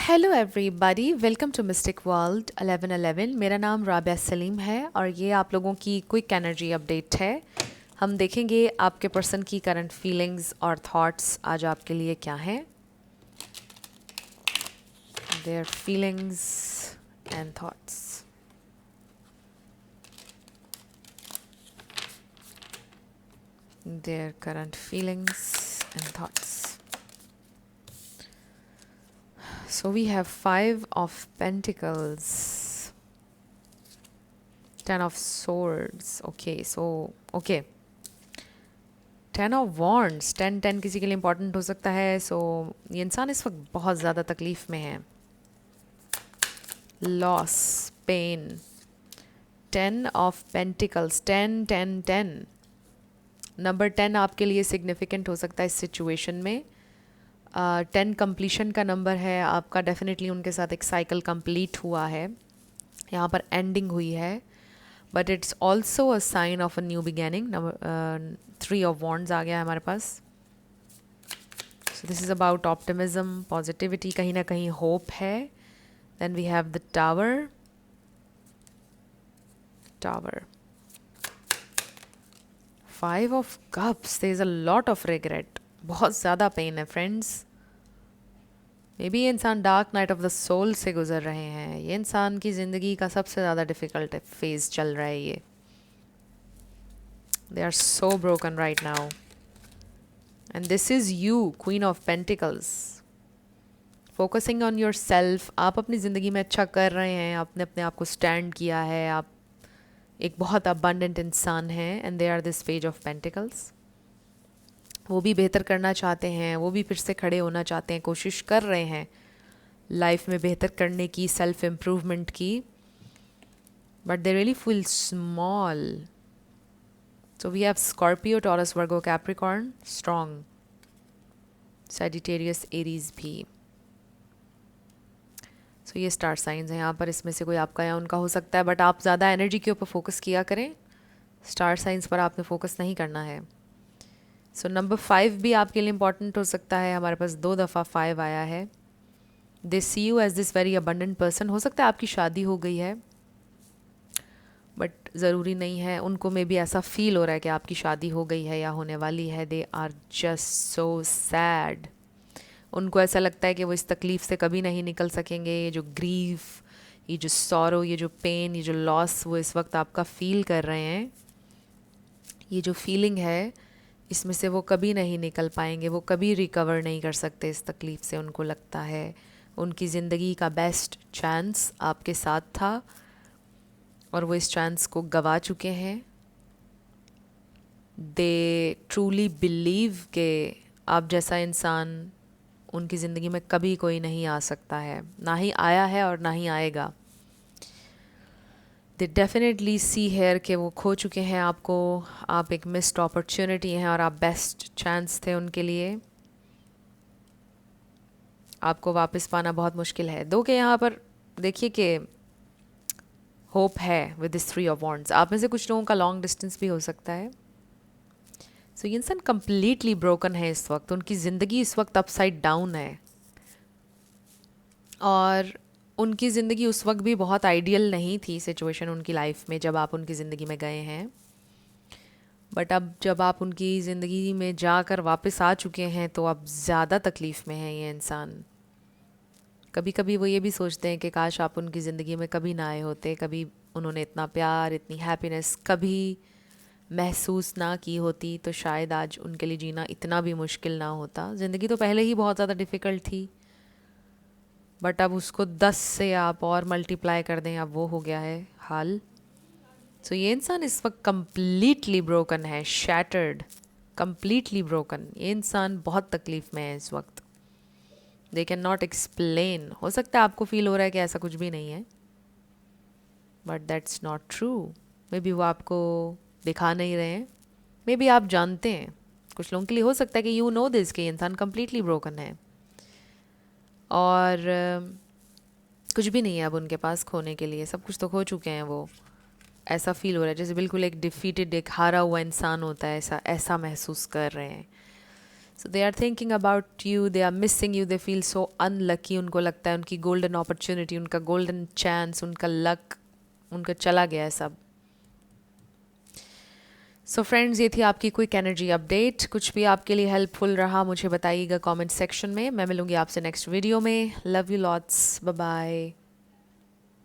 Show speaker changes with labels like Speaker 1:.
Speaker 1: Hello everybody, welcome to mystic world 1111। मेरा नाम राबिया सलीम है और ये आप लोगों की क्विक एनर्जी अपडेट है। हम देखेंगे आपके पर्सन की करंट फीलिंग्स और थॉट्स आज आपके लिए क्या हैं, their feelings and thoughts. Their current feelings and thoughts. So we have 5 of Pentacles, 10 of Swords. Okay. 10 of Wands, 10 किसी के लिए इम्पोर्टेंट हो सकता है। ये इंसान इस वक्त बहुत ज़्यादा तकलीफ में है, लॉस, पेन। 10 of Pentacles, 10 नंबर 10 आपके लिए सिग्निफिकेंट हो सकता है इस सिचुएशन में। 10 कंप्लीशन का नंबर है आपका। डेफिनेटली उनके साथ एक साइकिल कंप्लीट हुआ है, यहाँ पर एंडिंग हुई है, but it's also a sign of a new beginning. Number 3 of Wands आ गया है हमारे पास। So this is about optimism, positivity, कहीं ना कहीं होप है। Then we have the tower. 5 of Cups, there is a lot of regret, बहुत ज़्यादा पेन है फ्रेंड्स। मे बी ये इंसान dark night of the soul से गुजर रहे हैं। ये इंसान की ज़िंदगी का सबसे ज़्यादा डिफ़िकल्ट फेज़ चल रहा है ये। They are so broken right now and this is you, queen of pentacles. Focusing on your self, आप अपनी ज़िंदगी में अच्छा कर रहे हैं, आपने अपने आप को स्टैंड किया है, आप एक बहुत अबंडेंट इंसान हैं। And they are this page of pentacles. वो भी बेहतर करना चाहते हैं, वो भी फिर से खड़े होना चाहते हैं, कोशिश कर रहे हैं लाइफ में बेहतर करने की, सेल्फ इम्प्रूवमेंट की, but they really feel small. So we have Scorpio, Taurus, Virgo, Capricorn strong, Sagittarius, Aries भी। सो ये स्टार साइंस हैं यहाँ पर। इसमें से कोई आपका या उनका हो सकता है, बट आप ज़्यादा एनर्जी के ऊपर फोकस किया करें, स्टार साइंस पर आपने फोकस नहीं करना है। सो नंबर 5 भी आपके लिए इम्पॉर्टेंट हो सकता है। हमारे पास 2 दफ़ा 5 आया है। They see you as this very abundant person. हो सकता है आपकी शादी हो गई है, बट ज़रूरी नहीं है। उनको में भी ऐसा फील हो रहा है कि आपकी शादी हो गई है या होने वाली है। They are just so sad. उनको ऐसा लगता है कि वो इस तकलीफ़ से कभी नहीं निकल सकेंगे। ये जो ग्रीफ, ये जो सॉरो, ये जो पेन, ये जो लॉस वो इस वक्त आपका फील कर रहे हैं, ये जो फीलिंग है, इसमें से वो कभी नहीं निकल पाएंगे, वो कभी रिकवर नहीं कर सकते इस तकलीफ़ से। उनको लगता है उनकी ज़िंदगी का बेस्ट चांस आपके साथ था और वो इस चांस को गवा चुके हैं। दे ट्रूली बिलीव के आप जैसा इंसान उनकी ज़िंदगी में कभी कोई नहीं आ सकता है, ना ही आया है और ना ही आएगा। दे डेफिनेटली सी हेयर के वो खो चुके हैं आपको। आप एक मिस्ड अपॉर्चुनिटी हैं और आप बेस्ट चांस थे उनके लिए। आपको वापस पाना बहुत मुश्किल है। दो के यहाँ पर देखिए कि होप है विद दिस 3 of Wands। आप में से कुछ लोगों का लॉन्ग डिस्टेंस भी हो सकता है। सो ये इंसान कंप्लीटली ब्रोकन है इस वक्त। उनकी ज़िंदगी इस वक्त अपसाइड डाउन है और उनकी ज़िंदगी उस वक्त भी बहुत आइडियल नहीं थी सिचुएशन उनकी लाइफ में जब आप उनकी ज़िंदगी में गए हैं। बट अब जब आप उनकी ज़िंदगी में जाकर वापस आ चुके हैं तो अब ज़्यादा तकलीफ़ में है ये इंसान। कभी कभी वो ये भी सोचते हैं कि काश आप उनकी ज़िंदगी में कभी ना आए होते, कभी उन्होंने इतना प्यार, इतनी हैप्पीनेस कभी महसूस ना की होती, तो शायद आज उनके लिए जीना इतना भी मुश्किल ना होता। ज़िंदगी तो पहले ही बहुत ज़्यादा डिफ़िकल्ट थी, बट अब उसको 10 से आप और मल्टीप्लाई कर दें, अब वो हो गया है हाल। सो ये इंसान इस वक्त कम्प्लीटली ब्रोकन है, शैटर्ड, कम्प्लीटली ब्रोकन। ये इंसान बहुत तकलीफ़ में है इस वक्त। They can not explain. हो सकता है आपको फील हो रहा है कि ऐसा कुछ भी नहीं है, but that's not true. May be वो आपको दिखा नहीं रहे हैं, मे बी आप जानते हैं। कुछ लोगों के लिए हो सकता है कि यू नो दिस, कि ये इंसान कम्प्लीटली ब्रोकन है और कुछ भी नहीं है अब उनके पास खोने के लिए। सब कुछ तो खो चुके हैं वो। ऐसा फील हो रहा है जैसे बिल्कुल एक डिफीटेड, एक हारा हुआ इंसान होता है, ऐसा महसूस कर रहे हैं। So they are thinking about you, they are missing you, they feel so unlucky. उनको लगता है उनकी गोल्डन अपॉर्चुनिटी, उनका गोल्डन चांस, उनका लक उनका चला गया है सब। सो फ्रेंड्स, ये थी आपकी क्विक एनर्जी अपडेट। कुछ भी आपके लिए हेल्पफुल रहा मुझे बताइएगा कमेंट सेक्शन में। मैं मिलूंगी आपसे नेक्स्ट वीडियो में। Love you lots, bye bye.